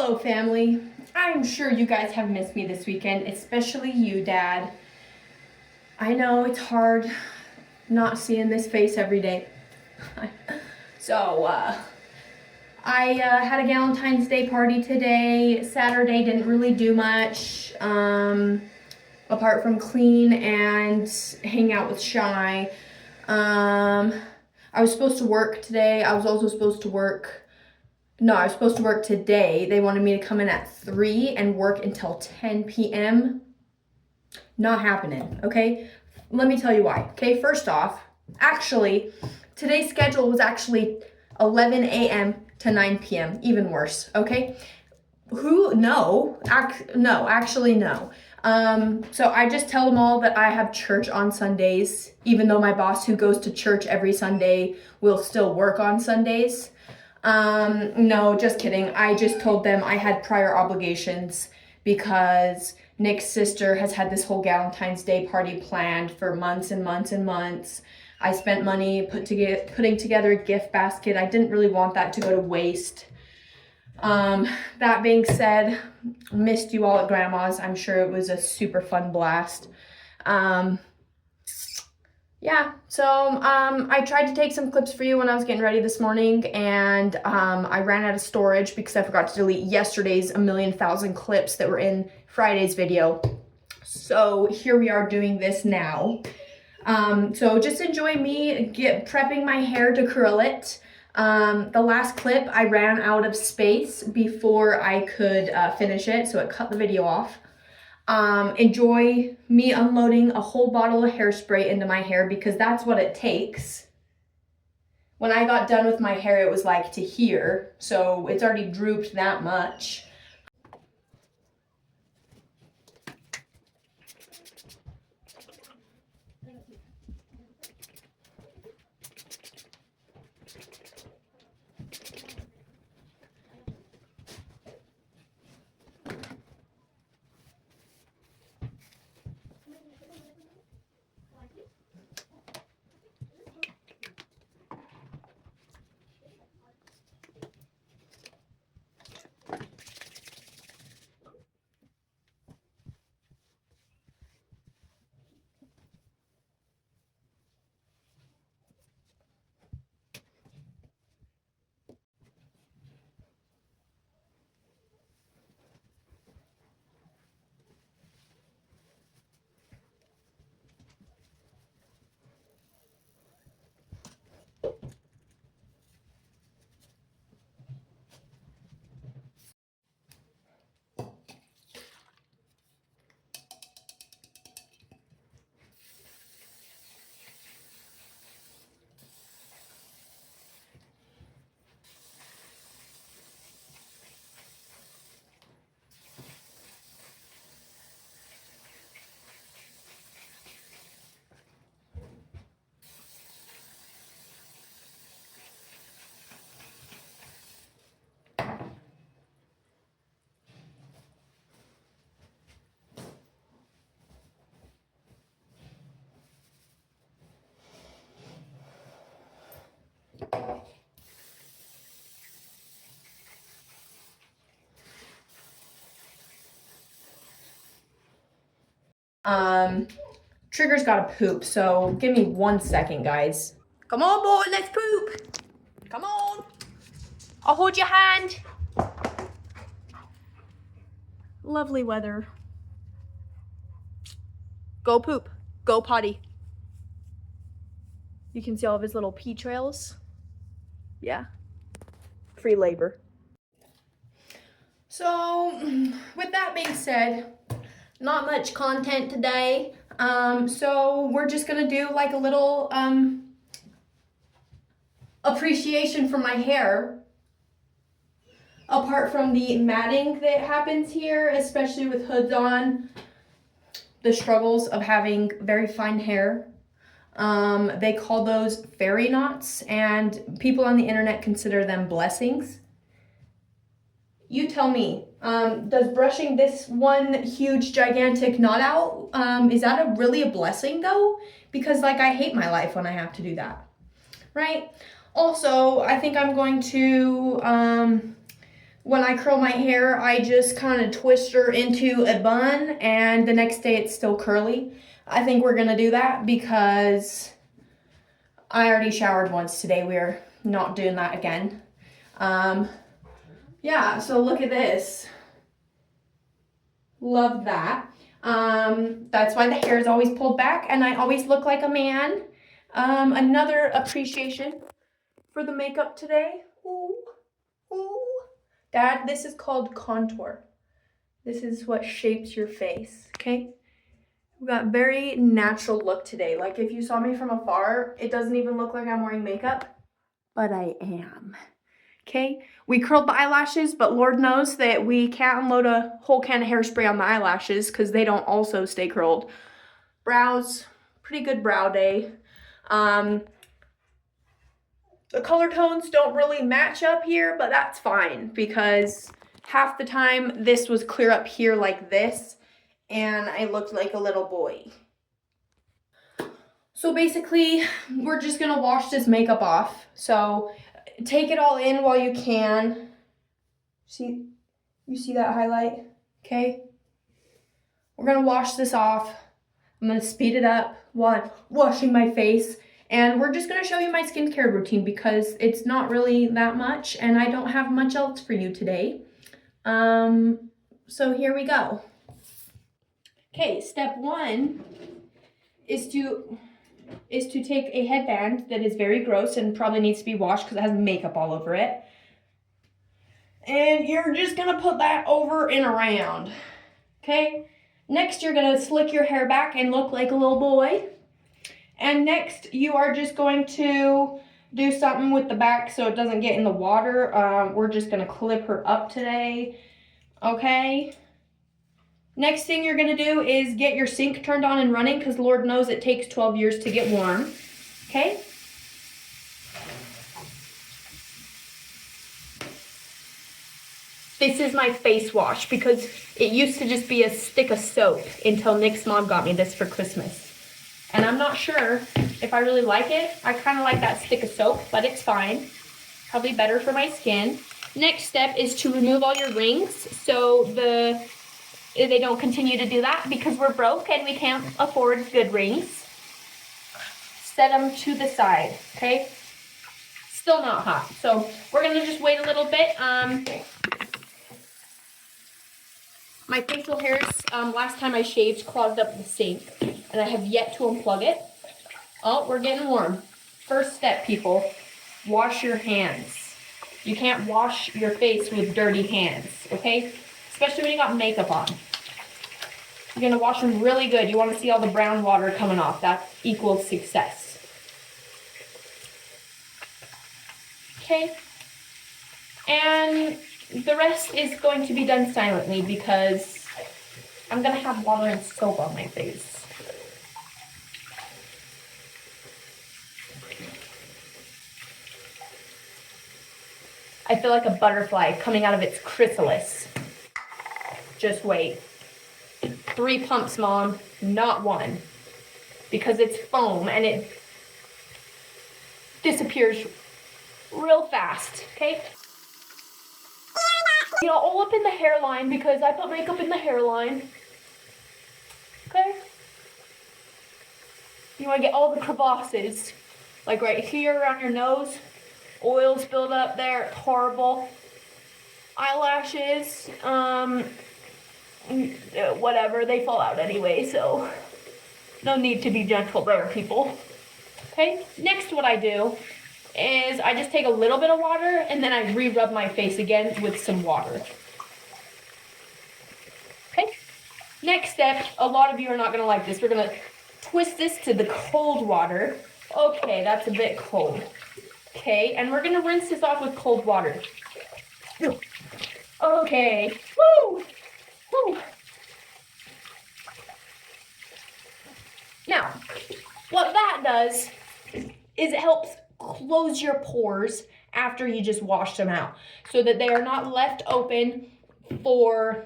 Hello, family. I'm sure you guys have missed me this weekend, especially you, Dad. I know it's hard not seeing this face every day. So, I had a Valentine's Day party today. Saturday didn't really do much, apart from clean and hang out with Shy. I was supposed to work today. I was supposed to work today. They wanted me to come in at 3 and work until 10 p.m. Not happening, okay? Let me tell you why. Okay, first off, actually, today's schedule was actually 11 a.m. to 9 p.m., even worse, okay? No. So I just tell them all that I have church on Sundays, even though my boss who goes to church every Sunday will still work on Sundays. No, just kidding. I just told them I had prior obligations because Nick's sister has had this whole Valentine's Day party planned for months and months and months. I spent money putting together a gift basket. I didn't really want that to go to waste. That being said, missed you all at Grandma's. I'm sure it was a super fun blast. I tried to take some clips for you when I was getting ready this morning, and I ran out of storage because I forgot to delete yesterday's 1,000,000 clips that were in Friday's video. So here we are doing this now. So just enjoy me prepping my hair to curl it. The last clip, I ran out of space before I could finish it, so it cut the video off. Enjoy me unloading a whole bottle of hairspray into my hair because that's what it takes. When I got done with my hair, it was like to here, so it's already drooped that much. Trigger's gotta poop, so give me 1 second, guys. Come on, boy, let's poop. Come on. I'll hold your hand. Lovely weather. Go poop. Go potty. You can see all of his little pee trails. Yeah. Free labor. So, with that being said, not much content today. So we're just gonna do like a little appreciation for my hair. Apart from the matting that happens here, especially with hoods on, the struggles of having very fine hair. They call those fairy knots, and people on the internet consider them blessings. You tell me, does brushing this one huge gigantic knot out, is that really a blessing though? Because like I hate my life when I have to do that, right? Also, I think I'm going to when I curl my hair, I just kind of twist her into a bun, and the next day it's still curly. I think we're gonna do that because I already showered once today. We're not doing that again. Yeah, so look at this. Love that. That's why the hair is always pulled back and I always look like a man. Another appreciation for the makeup today. Ooh, ooh. Dad, this is called contour. This is what shapes your face, okay? We got very natural look today. Like if you saw me from afar, it doesn't even look like I'm wearing makeup, but I am. Okay, we curled the eyelashes, but Lord knows that we can't unload a whole can of hairspray on the eyelashes because they don't also stay curled. Brows, pretty good brow day. The color tones don't really match up here, but that's fine because half the time this was clear up here like this and I looked like a little boy. So basically, we're just gonna wash this makeup off. So take it all in while you can. See, you see that highlight? Okay. We're gonna wash this off. I'm gonna speed it up while I'm washing my face. And we're just gonna show you my skincare routine because it's not really that much and I don't have much else for you today. So here we go. Okay, step one is to take a headband that is very gross and probably needs to be washed because it has makeup all over it. And you're just gonna put that over and around, okay? Next, you're gonna slick your hair back and look like a little boy. And next, you are just going to do something with the back so it doesn't get in the water. We're just gonna clip her up today, okay? Next thing you're gonna do is get your sink turned on and running because Lord knows it takes 12 years to get warm, okay? This is my face wash because it used to just be a stick of soap until Nick's mom got me this for Christmas. And I'm not sure if I really like it. I kind of like that stick of soap, but it's fine. Probably better for my skin. Next step is to remove all your rings so they don't continue to do that because we're broke and we can't afford good rings. Set them to the side, okay? Still not hot, so we're gonna just wait a little bit. My facial hairs, last time I shaved, clogged up the sink, and I have yet to unplug it. Oh, we're getting warm. First step, people, wash your hands. You can't wash your face with dirty hands, okay? Especially when you got makeup on. You're gonna wash them really good. You wanna see all the brown water coming off. That equals success. Okay? And the rest is going to be done silently because I'm gonna have water and soap on my face. I feel like a butterfly coming out of its chrysalis. Just wait. 3 pumps, Mom, not 1. Because it's foam and it disappears real fast, okay? You know, all up in the hairline because I put makeup in the hairline. Okay? You want to get all the crevasses, like right here around your nose. Oils build up there, it's horrible. Eyelashes, whatever, they fall out anyway, so no need to be gentle there, people. Okay, next what I do is I just take a little bit of water and then I re-rub my face again with some water. Okay, next step, a lot of you are not gonna like this. We're gonna twist this to the cold water. Okay, that's a bit cold. Okay, and we're gonna rinse this off with cold water. Okay, woo, woo. Now, what that does is it helps close your pores after you just wash them out so that they are not left open for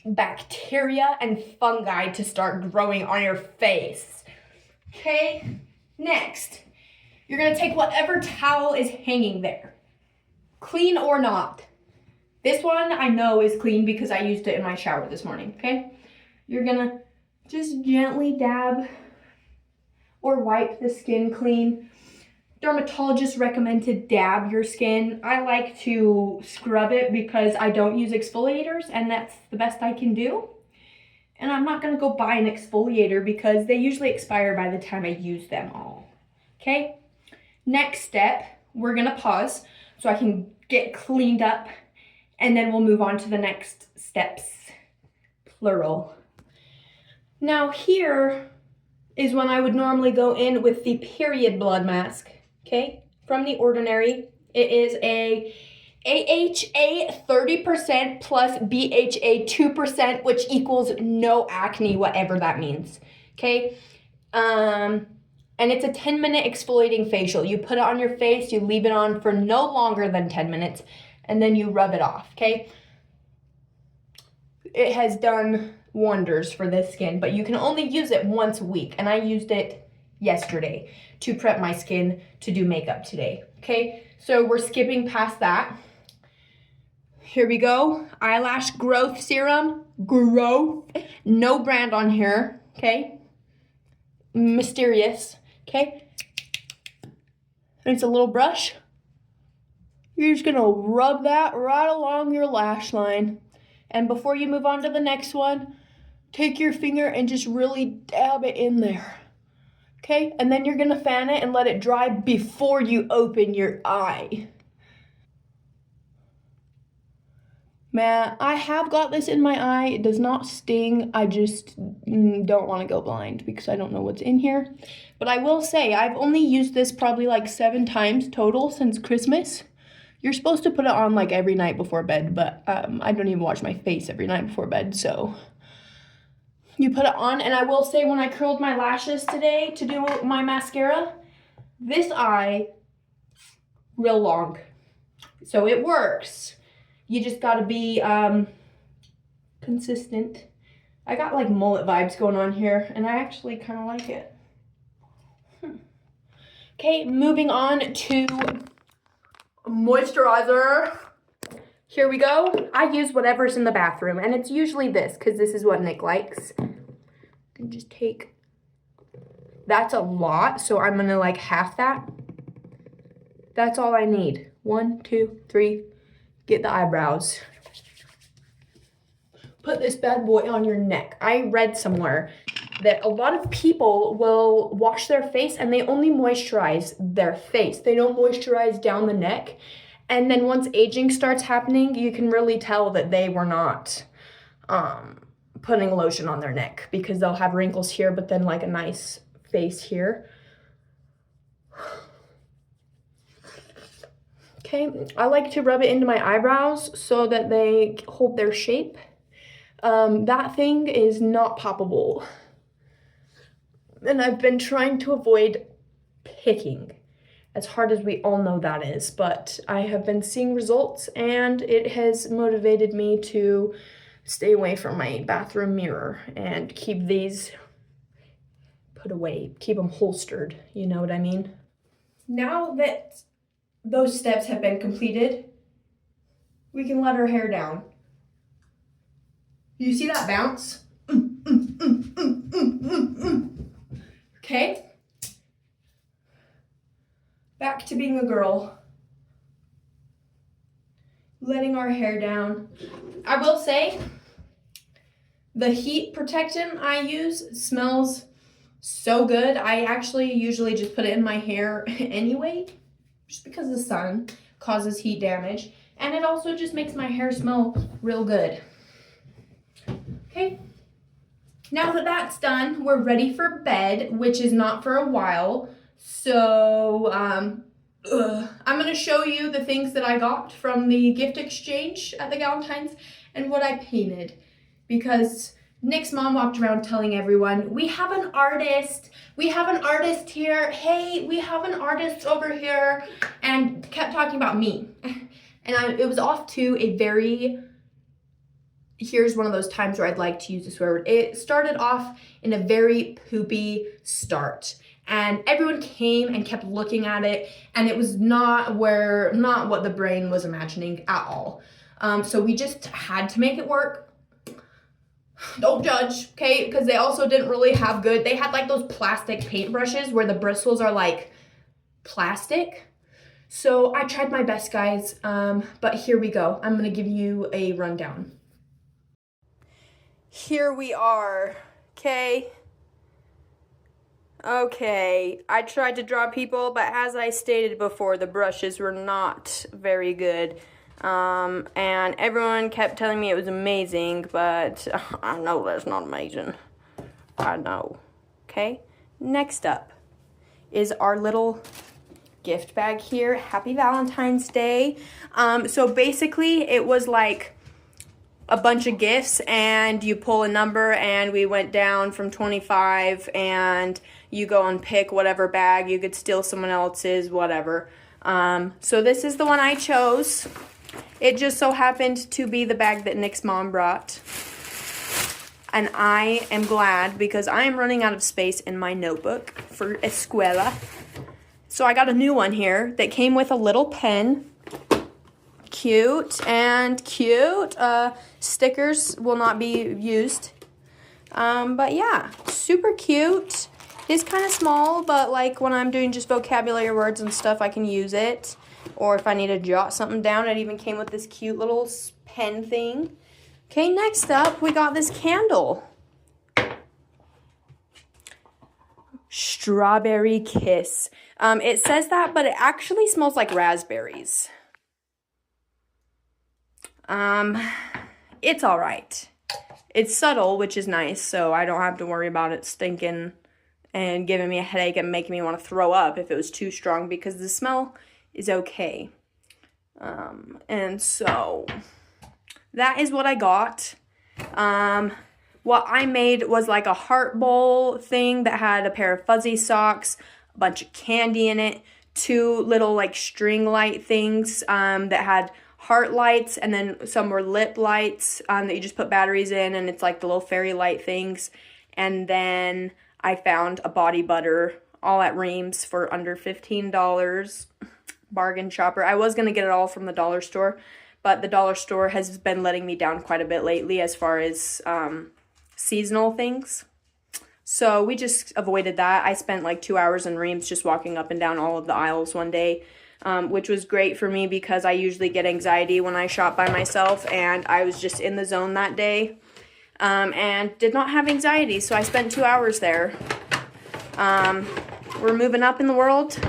bacteria and fungi to start growing on your face. Okay, next, you're gonna take whatever towel is hanging there, clean or not. This one I know is clean because I used it in my shower this morning, okay? You're gonna just gently dab or wipe the skin clean. Dermatologist recommend to dab your skin. I like to scrub it because I don't use exfoliators and that's the best I can do. And I'm not gonna go buy an exfoliator because they usually expire by the time I use them all, okay? Next step, we're gonna pause so I can get cleaned up and then we'll move on to the next steps, plural. Now here is when I would normally go in with the period blood mask, okay? From The Ordinary. It is a AHA 30% plus BHA 2%, which equals no acne, whatever that means, okay? And it's a 10-minute exfoliating facial. You put it on your face, you leave it on for no longer than 10 minutes, and then you rub it off, okay? It has done wonders for this skin, but you can only use it once a week, and I used it yesterday to prep my skin to do makeup today, okay? So we're skipping past that. Here we go, eyelash growth serum, growth, no brand on here, okay? Mysterious, okay? And it's a little brush. You're just gonna rub that right along your lash line. And before you move on to the next one, take your finger and just really dab it in there, okay? And then you're gonna fan it and let it dry before you open your eye. Man, I have got this in my eye. It does not sting. I just don't want to go blind because I don't know what's in here. But I will say, I've only used this probably like 7 times total since Christmas. You're supposed to put it on like every night before bed, but I don't even wash my face every night before bed, so you put it on. And I will say, when I curled my lashes today to do my mascara, this eye, real long. So it works. You just gotta be consistent. I got like mullet vibes going on here, and I actually kind of like it. Okay, moving on to moisturizer. Here we go. I use whatever's in the bathroom, and it's usually this, because this is what Nick likes. And just take, that's a lot, so I'm gonna like half that. That's all I need. 1, 2, 3, get the eyebrows. Put this bad boy on your neck. I read somewhere that a lot of people will wash their face and they only moisturize their face. They don't moisturize down the neck. And then once aging starts happening, you can really tell that they were not putting lotion on their neck, because they'll have wrinkles here, but then like a nice face here. Okay, I like to rub it into my eyebrows so that they hold their shape. That thing is not poppable. And I've been trying to avoid picking, as hard as we all know that is, but I have been seeing results, and it has motivated me to stay away from my bathroom mirror and keep these put away, keep them holstered, you know what I mean? Now that those steps have been completed, we can let our hair down. You see that bounce? Okay. Back to being a girl. Letting our hair down. I will say, the heat protectant I use smells so good. I actually usually just put it in my hair anyway, just because the sun causes heat damage. And it also just makes my hair smell real good. Okay, now that that's done, we're ready for bed, which is not for a while. So I'm gonna show you the things that I got from the gift exchange at the Galentine's and what I painted, because Nick's mom walked around telling everyone, we have an artist here, hey, we have an artist over here, and kept talking about me. And it was off to a very, here's one of those times where I'd like to use the swear word. It started off in a very poopy start, and everyone came and kept looking at it, and it was not what the brain was imagining at all. So we just had to make it work. Don't judge, okay? Because they also didn't really have good, they had like those plastic paintbrushes where the bristles are like plastic. So I tried my best, guys, but here we go. I'm gonna give you a rundown. Here we are, okay? Okay, I tried to draw people, but as I stated before, the brushes were not very good. And everyone kept telling me it was amazing, but I know that's not amazing. I know. Okay, next up is our little gift bag here. Happy Valentine's Day. So basically it was like a bunch of gifts and you pull a number, and we went down from 25 and you go and pick whatever bag. You could steal someone else's, whatever. So this is the one I chose. It just so happened to be the bag that Nick's mom brought. And I am glad because I am running out of space in my notebook for escuela. So I got a new one here that came with a little pen. Cute and cute. Stickers will not be used. But yeah, super cute. It's kind of small, but like when I'm doing just vocabulary words and stuff, I can use it. Or if I need to jot something down, it even came with this cute little pen thing. Okay, next up, we got this candle. Strawberry Kiss. It says that, but it actually smells like raspberries. It's all right. It's subtle, which is nice, so I don't have to worry about it stinking and giving me a headache and making me want to throw up if it was too strong, because the smell is okay. And so that is what I got. What I made was like a heart bowl thing that had a pair of fuzzy socks, a bunch of candy in it, 2 little like string light things that had heart lights, and then some were lip lights that you just put batteries in, and it's like the little fairy light things. And then I found a body butter, all at Reams for under $15. Bargain shopper. I was going to get it all from the dollar store, but the dollar store has been letting me down quite a bit lately as far as seasonal things. So we just avoided that. I spent like 2 hours in Reams just walking up and down all of the aisles one day, which was great for me because I usually get anxiety when I shop by myself, and I was just in the zone that day and did not have anxiety, so I spent 2 hours there. We're moving up in the world,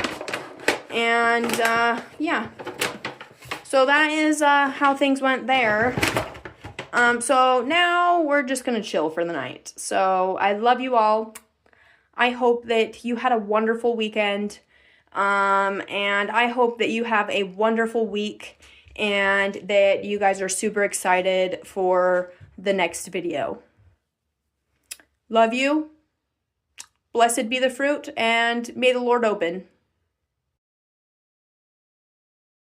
and yeah. So that is how things went there. So now we're just going to chill for the night. So I love you all. I hope that you had a wonderful weekend. And I hope that you have a wonderful week and that you guys are super excited for the next video. Love you. Blessed be the fruit, and may the Lord open.